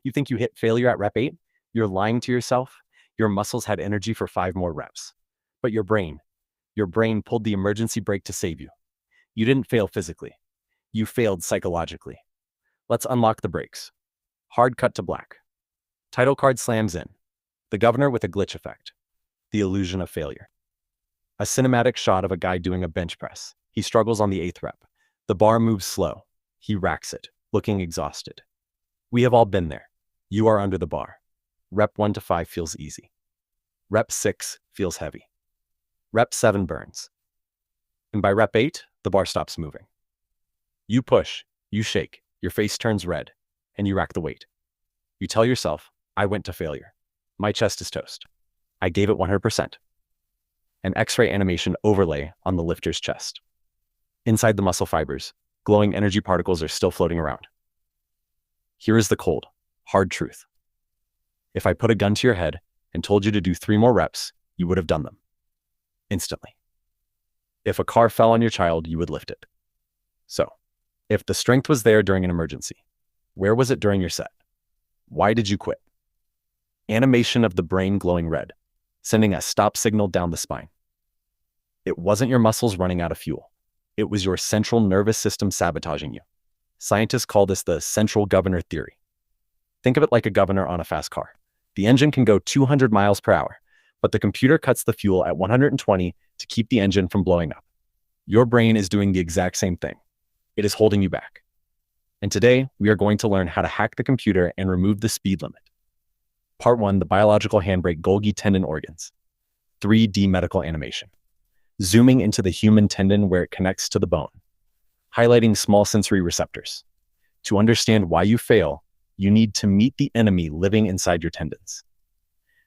You think you hit failure at rep 8? You're lying to yourself. Your muscles had energy for 5 more reps. But your brain pulled the emergency brake to save you. You didn't fail physically. You failed psychologically. Let's unlock the brakes. Hard cut to black. Title card slams in. The governor with a glitch effect. The illusion of failure. A cinematic shot of a guy doing a bench press. He struggles on the 8th rep. The bar moves slow. He racks it, looking exhausted. We have all been there. You are under the bar. Rep 1 to 5 feels easy. Rep 6 feels heavy. Rep 7 burns. And by rep 8, the bar stops moving. You push, you shake, your face turns red, and you rack the weight. You tell yourself, I went to failure. My chest is toast. I gave it 100%. An X-ray animation overlay on the lifter's chest. Inside the muscle fibers, glowing energy particles are still floating around. Here is the cold, hard truth. If I put a gun to your head and told you to do 3 more reps, you would have done them. Instantly. If a car fell on your child, you would lift it. So, if the strength was there during an emergency, where was it during your set? Why did you quit? Animation of the brain glowing red, sending a stop signal down the spine. It wasn't your muscles running out of fuel. It was your central nervous system sabotaging you. Scientists call this the central governor theory. Think of it like a governor on a fast car. The engine can go 200 miles per hour, but the computer cuts the fuel at 120 to keep the engine from blowing up. Your brain is doing the exact same thing. It is holding you back. And today, we are going to learn how to hack the computer and remove the speed limit. Part 1, the biological handbrake Golgi tendon organs. 3D medical animation. Zooming into the human tendon where it connects to the bone. Highlighting small sensory receptors. To understand why you fail, you need to meet the enemy living inside your tendons.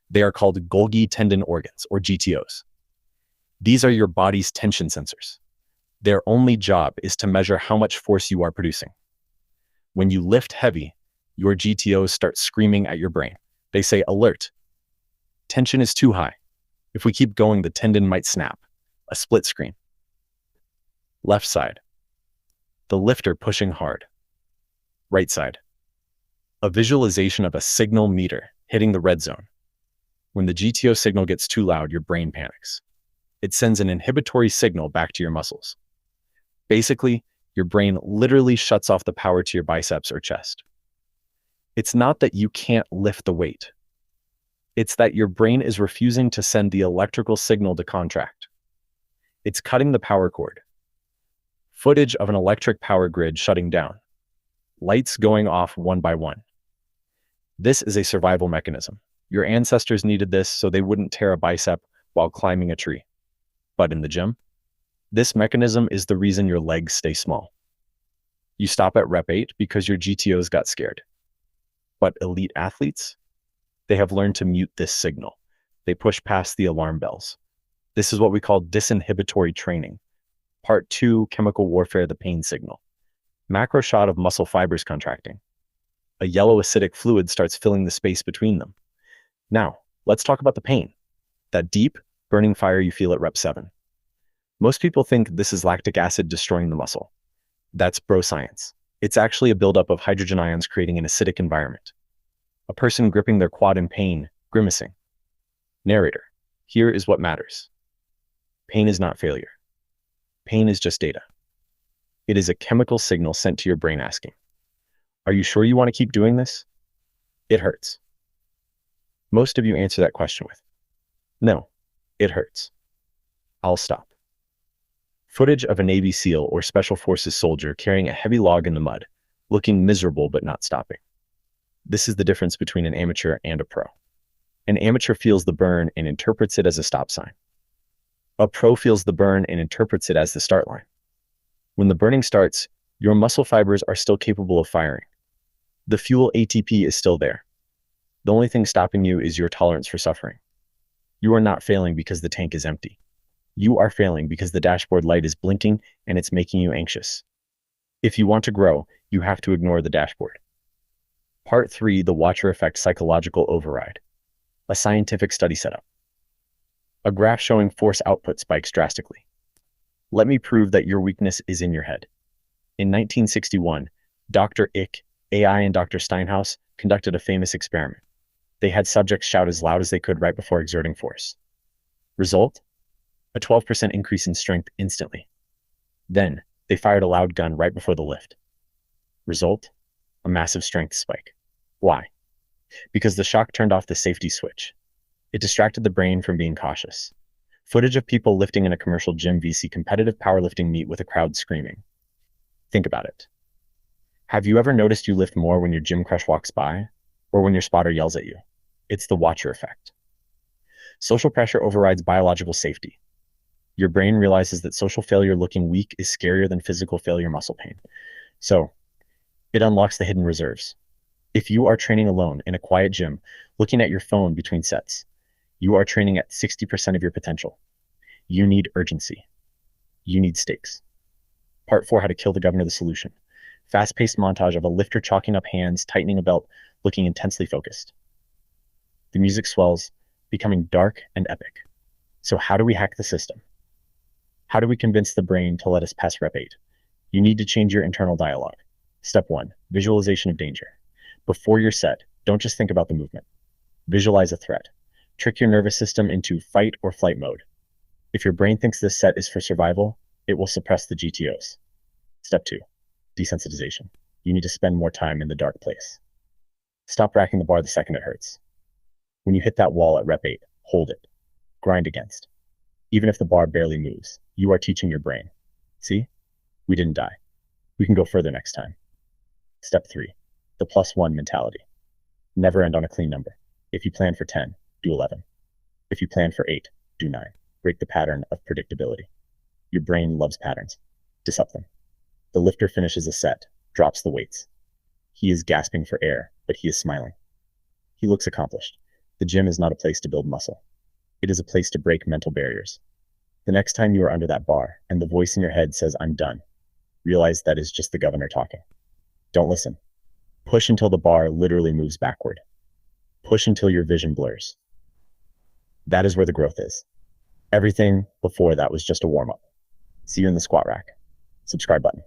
They are called Golgi tendon organs, or GTOs. These are your body's tension sensors. Their only job is to measure how much force you are producing. When you lift heavy, your GTOs start screaming at your brain. They say, alert. Tension is too high. If we keep going, the tendon might snap. A split screen. Left side. The lifter pushing hard. Right side. A visualization of a signal meter hitting the red zone. When the GTO signal gets too loud, your brain panics. It sends an inhibitory signal back to your muscles. Basically, your brain literally shuts off the power to your biceps or chest. It's not that you can't lift the weight. It's that your brain is refusing to send the electrical signal to contract. It's cutting the power cord. Footage of an electric power grid shutting down. Lights going off one by one. This is a survival mechanism. Your ancestors needed this so they wouldn't tear a bicep while climbing a tree. But in the gym, this mechanism is the reason your legs stay small. You stop at rep 8 because your GTOs got scared. But elite athletes, they have learned to mute this signal. They push past the alarm bells. This is what we call disinhibitory training. Part 2, chemical warfare, the pain signal. Macro shot of muscle fibers contracting. A yellow acidic fluid starts filling the space between them. Now, let's talk about the pain. That deep, burning fire you feel at rep 7. Most people think this is lactic acid destroying the muscle. That's bro science. It's actually a buildup of hydrogen ions creating an acidic environment. A person gripping their quad in pain, grimacing. Narrator, here is what matters. Pain is not failure. Pain is just data. It is a chemical signal sent to your brain asking, are you sure you want to keep doing this? It hurts. Most of you answer that question with, no, it hurts. I'll stop. Footage of a Navy SEAL or Special Forces soldier carrying a heavy log in the mud, looking miserable but not stopping. This is the difference between an amateur and a pro. An amateur feels the burn and interprets it as a stop sign. A pro feels the burn and interprets it as the start line. When the burning starts, your muscle fibers are still capable of firing. The fuel ATP is still there. The only thing stopping you is your tolerance for suffering. You are not failing because the tank is empty. You are failing because the dashboard light is blinking and it's making you anxious. If you want to grow, you have to ignore the dashboard. Part 3, the Watcher Effect Psychological Override. A scientific study setup. A graph showing force output spikes drastically. Let me prove that your weakness is in your head. In 1961, Dr. Ick, AI and Dr. Steinhaus conducted a famous experiment. They had subjects shout as loud as they could right before exerting force. Result? A 12% increase in strength instantly. Then, they fired a loud gun right before the lift. Result? A massive strength spike. Why? Because the shock turned off the safety switch. It distracted the brain from being cautious. Footage of people lifting in a commercial gym vs. competitive powerlifting meet with a crowd screaming. Think about it. Have you ever noticed you lift more when your gym crush walks by, or when your spotter yells at you? It's the watcher effect. Social pressure overrides biological safety. Your brain realizes that social failure looking weak is scarier than physical failure muscle pain. So, it unlocks the hidden reserves. If you are training alone in a quiet gym, looking at your phone between sets, you are training at 60% of your potential. You need urgency. You need stakes. Part 4, how to kill the governor, the solution. Fast-paced montage of a lifter chalking up hands, tightening a belt, looking intensely focused. The music swells, becoming dark and epic. So how do we hack the system? How do we convince the brain to let us pass Rep 8? You need to change your internal dialogue. Step 1, visualization of danger. Before your set, don't just think about the movement. Visualize a threat. Trick your nervous system into fight or flight mode. If your brain thinks this set is for survival, it will suppress the GTOs. Step 2, desensitization. You need to spend more time in the dark place. Stop racking the bar the second it hurts. When you hit that wall at Rep 8, hold it. Grind against. Even if the bar barely moves, you are teaching your brain. See? We didn't die. We can go further next time. Step 3, the +1 mentality. Never end on a clean number. If you plan for 10, do 11. If you plan for 8, do 9. Break the pattern of predictability. Your brain loves patterns. Disrupt them. The lifter finishes a set, drops the weights. He is gasping for air, but he is smiling. He looks accomplished. The gym is not a place to build muscle. It is a place to break mental barriers. The next time you are under that bar and the voice in your head says, "I'm done," realize that is just the governor talking. Don't listen. Push until the bar literally moves backward. Push until your vision blurs. That is where the growth is. Everything before that was just a warm-up. See you in the squat rack. Subscribe button.